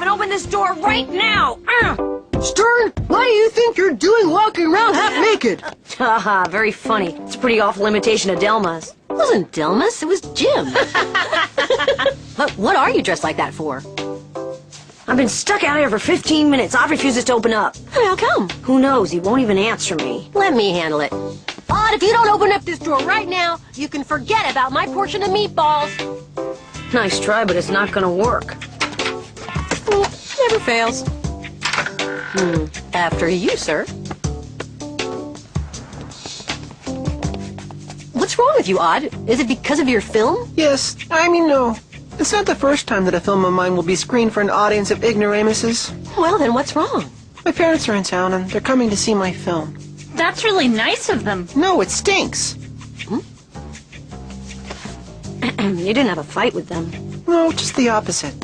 Open this door right now! Stern, what do you think you're doing walking around half naked? Haha, very funny. It's a pretty awful imitation of Delma's. It wasn't Delmas, it was Jim. What are you dressed like that for? I've been stuck out here for 15 minutes. Odd refuses to open up. How come? Who knows? He won't even answer me. Let me handle it. Odd, if you don't open up this door right now, you can forget about my portion of meatballs. Nice try, but it's not gonna work. Never fails. After you, sir. What's wrong with you, Odd? Is it because of your film? Yes, no. It's not the first time that a film of mine will be screened for an audience of ignoramuses. Well, then what's wrong? My parents are in town and they're coming to see my film. That's really nice of them. No, it stinks. You didn't have a fight with them. No, just the opposite.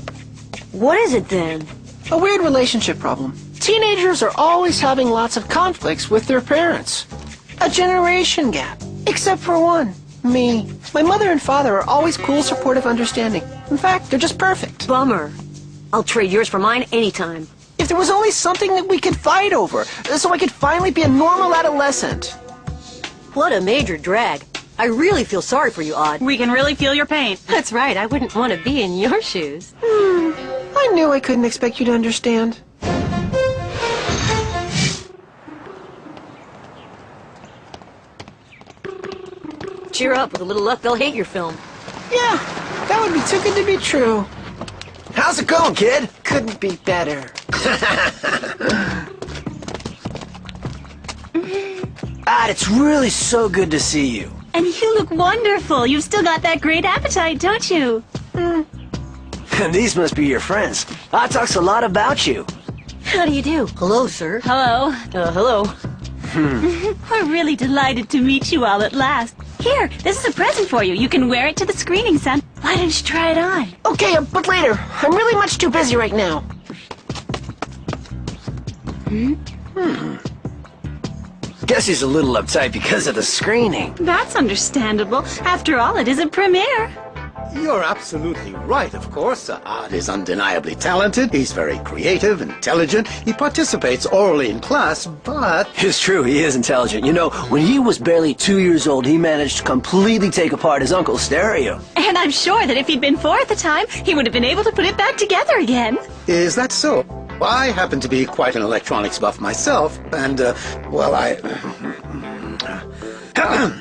What is it then? A weird relationship problem. Teenagers are always having lots of conflicts with their parents. A generation gap. Except for one. Me. My mother and father are always cool, supportive, understanding. In fact, they're just perfect. Bummer. I'll trade yours for mine anytime. If there was only something that we could fight over, so I could finally be a normal adolescent. What a major drag. I really feel sorry for you, Odd. We can really feel your pain. That's right, I wouldn't want to be in your shoes. I knew I couldn't expect you to understand. Cheer up. With a little luck, they'll hate your film. Yeah, that would be too good to be true. How's it going, kid? Couldn't be better. It's really so good to see you. And you look wonderful. You've still got that great appetite, don't you? And these must be your friends. I talks a lot about you. How do you do? Hello, sir. Hello. Hello. We're really delighted to meet you all at last. Here, this is a present for you. You can wear it to the screening, son. Why don't you try it on? Okay, but later. I'm really much too busy right now. Guess he's a little uptight because of the screening. That's understandable. After all, it is a premiere. You're absolutely right, of course. Odd is undeniably talented. He's very creative, intelligent. He participates orally in class, but... It's true, he is intelligent. You know, when he was barely 2 years old, he managed to completely take apart his uncle's stereo. And I'm sure that if he'd been 4 at the time, he would have been able to put it back together again. Is that so? I happen to be quite an electronics buff myself, and, well,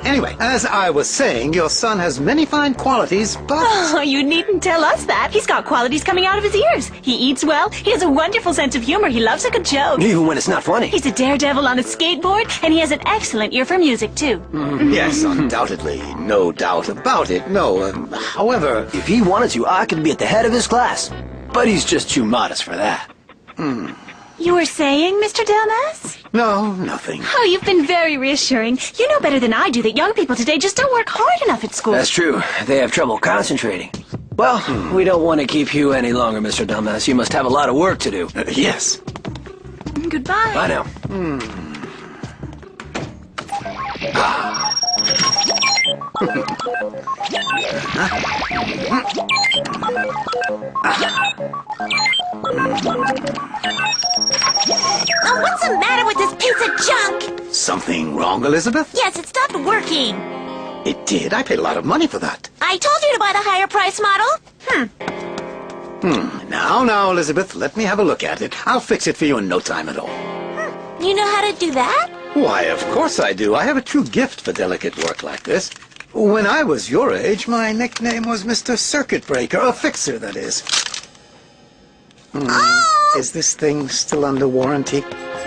Anyway, as I was saying, your son has many fine qualities, but... Oh, you needn't tell us that. He's got qualities coming out of his ears. He eats well, he has a wonderful sense of humor, he loves a good joke. Even when it's not funny. He's a daredevil on a skateboard, and he has an excellent ear for music, too. Yes, undoubtedly. No doubt about it. No, however... If he wanted to, I could be at the head of his class. But he's just too modest for that. You were saying, Mr. Delmas? No, nothing. Oh, you've been very reassuring. You know better than I do that young people today just don't work hard enough at school. That's true. They have trouble concentrating. Well, we don't want to keep you any longer, Mr. Dumbass. You must have a lot of work to do. Yes. Goodbye. Bye now. Oh, what's the matter with this piece of junk? Something wrong, Elizabeth? Yes, it stopped working. It did? I paid a lot of money for that. I told you to buy the higher price model. Now, Elizabeth, let me have a look at it. I'll fix it for you in no time at all. You know how to do that? Why, of course I do. I have a true gift for delicate work like this. When I was your age, my nickname was Mr. Circuit Breaker, a fixer, that is. Is this thing still under warranty?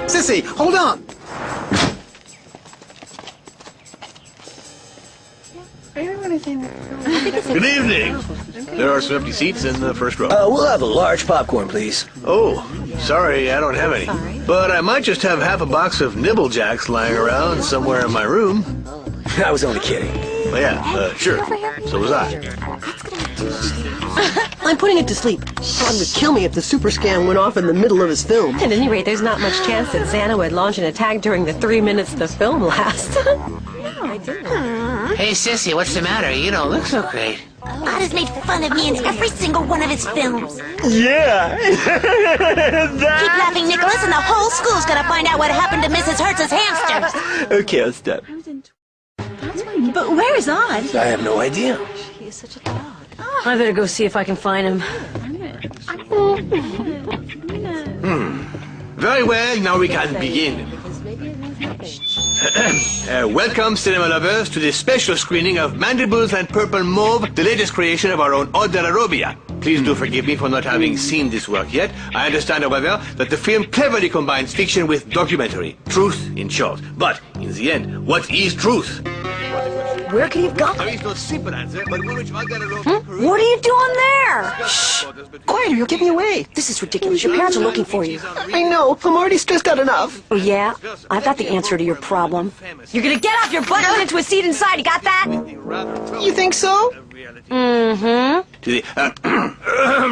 Sissy, hold on! Good evening. There are some empty seats in the first row. We'll have a large popcorn, please. Oh, sorry, I don't have any. But I might just have half a box of Nibble Jacks lying around somewhere in my room. I was only kidding. Well, yeah, sure. So was I. I'm putting it to sleep. Todd would kill me if the super scan went off in the middle of his film. At any rate, there's not much chance that Xana would launch an attack during the 3 minutes the film lasts. Hey, Sissy, what's the matter? You don't look so great. Odd has made fun of me in every single one of his films. Yeah! Keep laughing, Nicholas, and the whole school's gonna find out what happened to Mrs. Hertz's hamsters. Okay, I'll stop. But where's Odd? I have no idea. I better go see if I can find him. Very well, now we can begin. Welcome, cinema lovers, to this special screening of Mandibles and Purple Mauve, the latest creation of our own Ode de la Robia. Please do forgive me for not having seen this work yet. I understand, however, that the film cleverly combines fiction with documentary. Truth, in short. But, in the end, what is truth? Where could he have gone? There is no simple answer, but one which Ode de la Robia... What are you doing there? Shh! Quiet or you'll give me away. This is ridiculous. Your parents are looking for you. I know. I'm already stressed out enough. Oh, yeah? I've got the answer to your problem. You're gonna get off your butt and into a seat inside. You got that? You think so? Mm-hmm.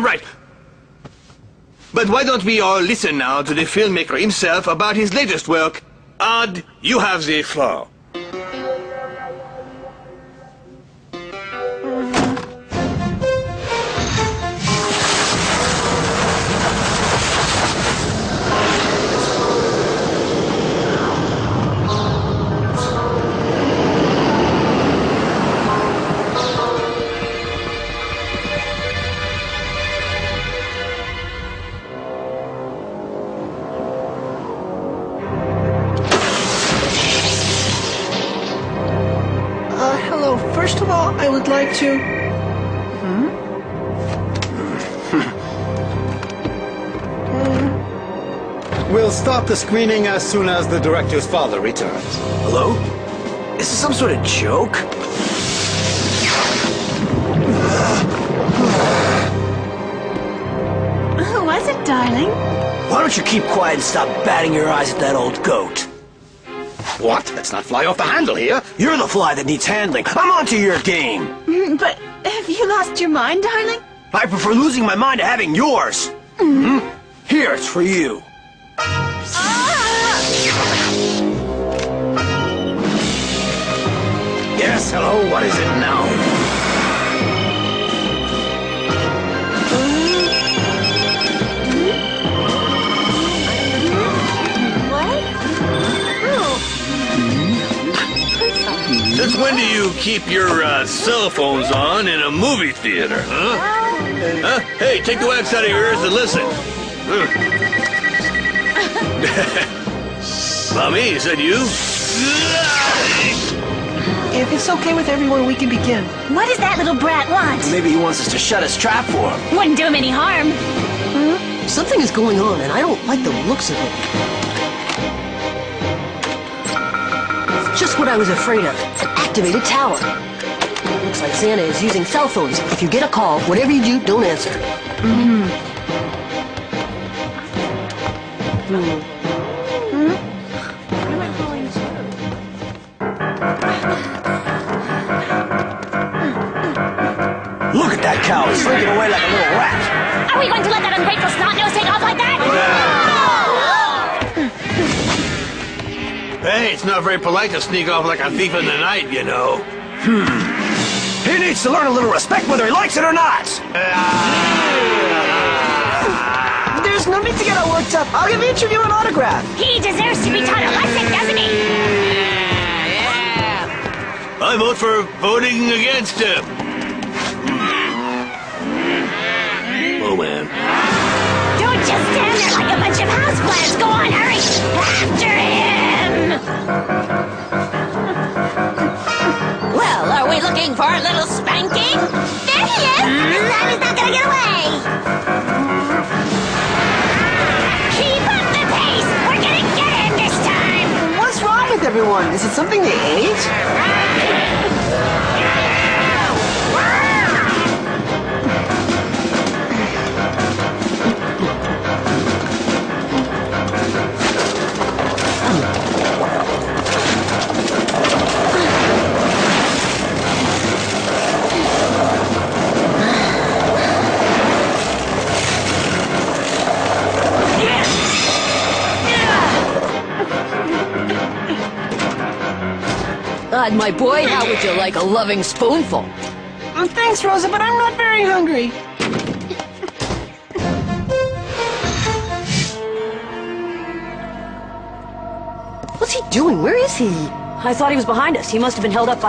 Right. But why don't we all listen now to the filmmaker himself about his latest work? Odd, you have the floor. Hello. First of all, I would like to... We'll stop the screening as soon as the director's father returns. Hello? Is this some sort of joke? Who was it, darling? Why don't you keep quiet and stop batting your eyes at that old goat? What? Let's not fly off the handle here. You're the fly that needs handling. I'm onto your game. But have you lost your mind, darling? I prefer losing my mind to having yours. Here, it's for you. Yes, hello, what is it now? Since when do you keep your cell phones on in a movie theater, huh? Huh? Hey, take the wax out of your ears and listen. Mommy, is that you? If it's okay with everyone, we can begin. What does that little brat want? Maybe he wants us to shut his trap for him. Wouldn't do him any harm. Something is going on, and I don't like the looks of it. It's just what I was afraid of. An activated tower. Looks like Xana is using cell phones. If you get a call, whatever you do, don't answer. Look at that cow. He's slinking away like a little rat. Are we going to let that ungrateful snot-nose take off like that? Hey, it's not very polite to sneak off like a thief in the night, you know. He needs to learn a little respect whether he likes it or not. There's no need to get all worked up. I'll give each of you an autograph. He deserves to be taught a lesson, doesn't he? I vote for voting against him. Oh, man. Don't just stand there like a bunch of houseplants. Go on, hurry! After him! Well, are we looking for a little spanking? There he is! This time he's not gonna get away! Keep up the pace! We're gonna get him this time! What's wrong with everyone? Is it something they ate? My boy, how would you like a loving spoonful? Thanks, Rosa, but I'm not very hungry. What's he doing? Where is he? I thought he was behind us. He must have been held up by